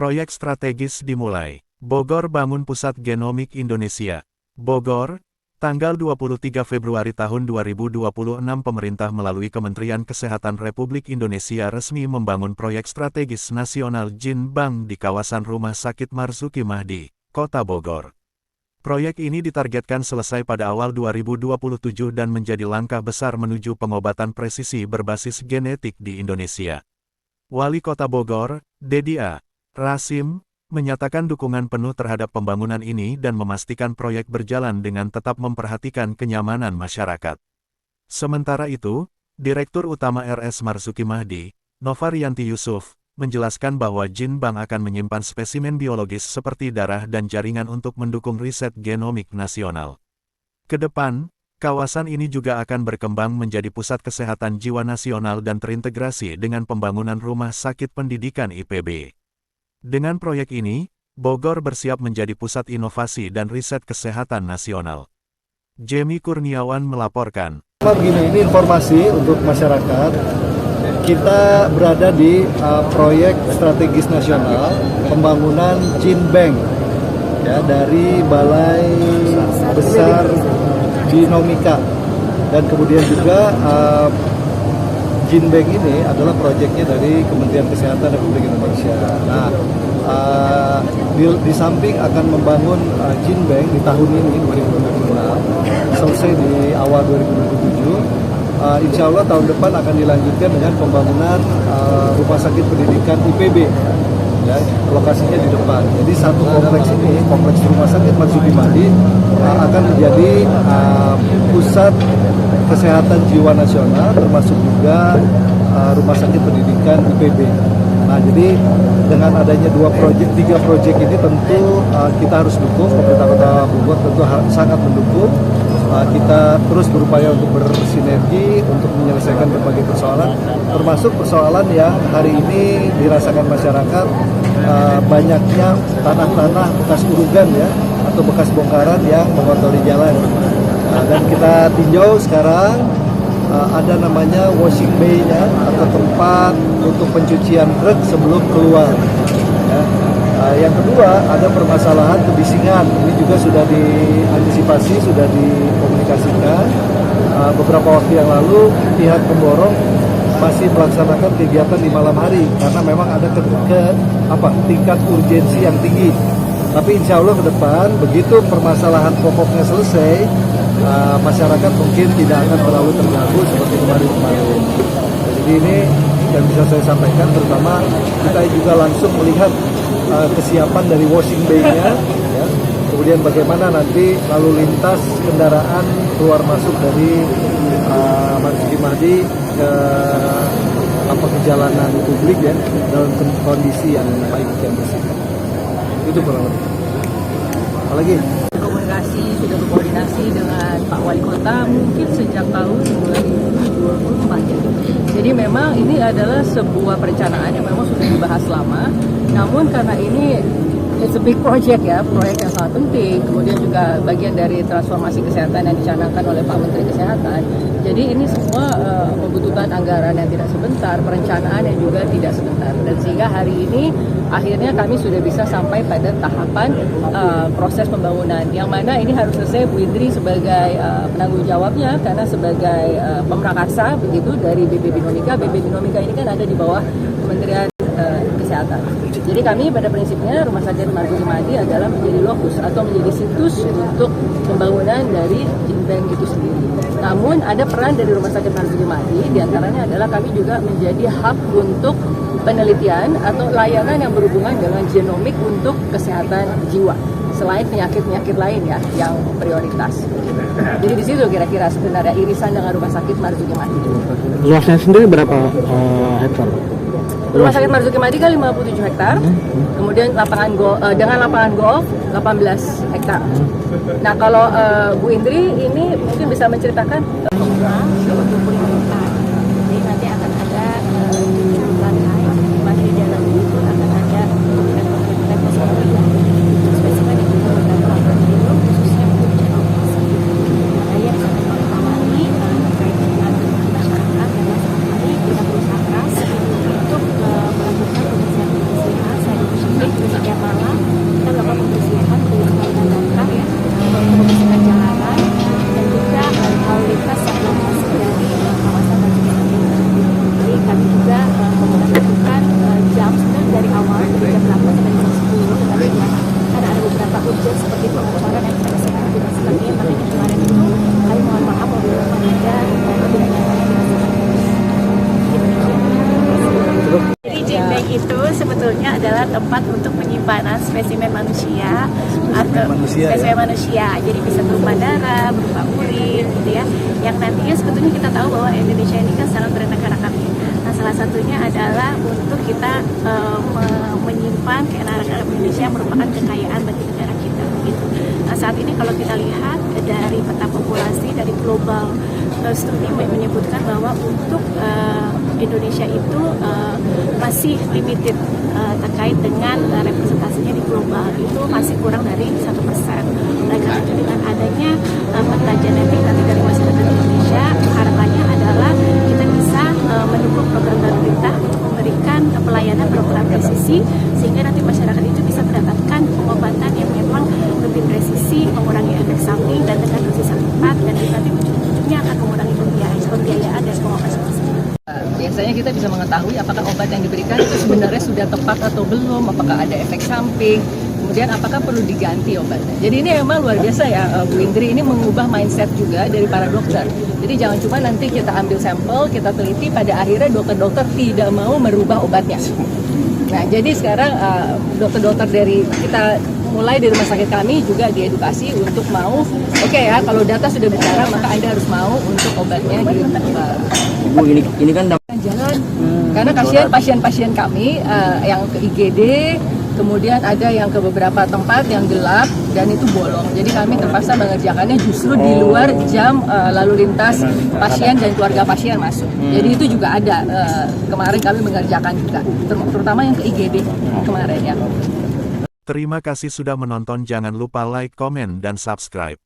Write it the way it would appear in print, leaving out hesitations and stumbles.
Proyek strategis dimulai. Bogor bangun Pusat Genomik Indonesia. Bogor, tanggal 23 Februari tahun 2026 pemerintah melalui Kementerian Kesehatan Republik Indonesia resmi membangun proyek strategis nasional Gene Bank di kawasan Rumah Sakit Marzuki Mahdi, Kota Bogor. Proyek ini ditargetkan selesai pada awal 2027 dan menjadi langkah besar menuju pengobatan presisi berbasis genetik di Indonesia. Wali Kota Bogor, Dedi A. Rasim, menyatakan dukungan penuh terhadap pembangunan ini dan memastikan proyek berjalan dengan tetap memperhatikan kenyamanan masyarakat. Sementara itu, Direktur Utama RS Marzuki Mahdi, Novarianti Yusuf, menjelaskan bahwa Gene Bank akan menyimpan spesimen biologis seperti darah dan jaringan untuk mendukung riset genomik nasional. Kedepan, kawasan ini juga akan berkembang menjadi pusat kesehatan jiwa nasional dan terintegrasi dengan pembangunan rumah sakit pendidikan IPB. Dengan proyek ini, Bogor bersiap menjadi pusat inovasi dan riset kesehatan nasional. Jemi Kurniawan melaporkan. Ini informasi untuk masyarakat. Kita berada di proyek strategis nasional pembangunan Gene Bank ya, dari Balai Besar Genomika, dan kemudian juga Gene Bank ini adalah proyeknya dari Kementerian Kesehatan Republik Indonesia. Nah, di samping akan membangun Gene Bank di tahun ini 2026, selesai di awal 2027. Insya Allah tahun depan akan dilanjutkan dengan pembangunan rumah sakit pendidikan IPB, ya, lokasinya di depan. Jadi satu kompleks ini, kompleks rumah sakit Marzuki Mahdi, akan menjadi pusat kesehatan jiwa nasional, termasuk juga rumah sakit pendidikan IPB. Nah, jadi dengan adanya tiga proyek ini tentu kita harus dukung, pemerintah Kota Bogor tentu sangat mendukung. Kita terus berupaya untuk bersinergi untuk menyelesaikan berbagai persoalan, termasuk persoalan yang hari ini dirasakan masyarakat, banyaknya tanah-tanah bekas urugan ya, atau bekas bongkaran yang mengotori jalan. Dan kita tinjau sekarang ada namanya washing bay-nya atau tempat untuk pencucian truk sebelum keluar. Ya. Yang kedua, ada permasalahan kebisingan. Ini juga sudah diantisipasi, sudah dikomunikasikan. Beberapa waktu yang lalu, pihak pemborong masih melaksanakan kegiatan di malam hari karena memang ada tingkat urgensi yang tinggi. Tapi insya Allah ke depan, begitu permasalahan pokoknya selesai, masyarakat mungkin tidak akan terlalu terganggu seperti kemarin-kemarin. Jadi ini yang bisa saya sampaikan, terutama kita juga langsung melihat kesiapan dari washing bay-nya, ya. Kemudian bagaimana nanti lalu lintas kendaraan keluar masuk dari Marzuki Mahdi ke perjalanan publik ya, dalam kondisi yang baik dan bersih. Itu kurang lebih. Apalagi? Sudah berkoordinasi dengan Pak Wali Kota mungkin sejak tahun 2024 ya. Jadi memang ini adalah sebuah perencanaan yang memang sudah dibahas lama. Namun karena ini it's a big project ya, proyek yang sangat penting, kemudian juga bagian dari transformasi kesehatan yang dicanangkan oleh Pak Menteri Kesehatan. Jadi ini semua membutuhkan anggaran yang tidak sebentar, perencanaan yang juga tidak sebentar. Dan sehingga hari ini akhirnya kami sudah bisa sampai pada tahapan proses pembangunan, yang mana ini harus selesai Bu Indri sebagai penanggung jawabnya, karena sebagai pemrakasa begitu dari BP Binomika. BP Binomika ini kan ada di bawah Kementerian Kesehatan. Jadi kami pada prinsipnya Rumah Sakit Marzuki Mahdi adalah menjadi lokus atau menjadi situs untuk pembangunan dari Gene Bank itu sendiri. Namun ada peran dari Rumah Sakit Marzuki Mahdi, diantaranya adalah kami juga menjadi hub untuk penelitian atau layanan yang berhubungan dengan genomik untuk kesehatan jiwa, selain penyakit-penyakit lain ya yang prioritas. Jadi di situ kira-kira sebenarnya irisan dengan Rumah Sakit Marzuki Mahdi. Luasnya sendiri berapa hektar? Rumah Sakit Marzuki Mahdi kan 57 hektar, kemudian dengan lapangan golf 18 hektar. Nah kalau Bu Indri ini mungkin bisa menceritakan. Jadi nanti akan ada lantai masih jalan itu akan ada spesimen yang dilakukan itu khususnya untuk genomikasi. Nah yang sangat mengawali terkait dengan masyarakat dan hari kita berusaha keras untuk melakukan pemeriksaan scientific spesimen manusia atau manusia, spesimen ya? manusia. Jadi bisa berupa darah, berupa urin gitu ya. Yang nantinya sebetulnya kita tahu bahwa Indonesia ini kan sangat beraneka ragam. Nah, salah satunya adalah untuk kita menyimpan keanekaragaman Indonesia yang merupakan kekayaan bagi negara kita gitu. Nah, saat ini kalau kita lihat dari peta populasi dari global studi menyebutkan bahwa untuk Indonesia itu masih limited terkait dengan representasinya di global, itu masih kurang dari 1%. Oleh karena itu dengan adanya peta genetik nanti dari masyarakat Indonesia, harapannya adalah kita bisa mendukung program pemerintah untuk memberikan pelayanan program presisi sehingga nanti masyarakat itu bisa mendapatkan pengobatan yang memang lebih presisi, mengurangi efek samping dan dengan dosis yang tepat, dan nanti ujung-ujungnya akan mengurangi pembiayaan dan pengobatan tersebut. Biasanya kita bisa mengetahui apakah obat yang diberikan itu sebenarnya sudah tepat atau belum, apakah ada efek samping, kemudian apakah perlu diganti obatnya. Jadi ini memang luar biasa ya Bu Indri, ini mengubah mindset juga dari para dokter. Jadi jangan cuma nanti kita ambil sampel, kita teliti, pada akhirnya dokter-dokter tidak mau merubah obatnya. Nah, jadi sekarang dokter-dokter dari kita mulai dari rumah sakit kami juga diedukasi untuk mau, oke ya, kalau data sudah bicara maka Anda harus mau untuk obatnya dirubah. Ibu, ini kan Jalan, karena kasihan pasien-pasien kami yang ke IGD, kemudian ada yang ke beberapa tempat yang gelap dan itu bolong. Jadi kami terpaksa mengerjakannya justru di luar jam lalu lintas pasien dan keluarga pasien masuk. Jadi itu juga ada, kemarin kami mengerjakan juga, terutama yang ke IGD kemarin ya. Terima kasih sudah menonton, jangan lupa like, komen, dan subscribe.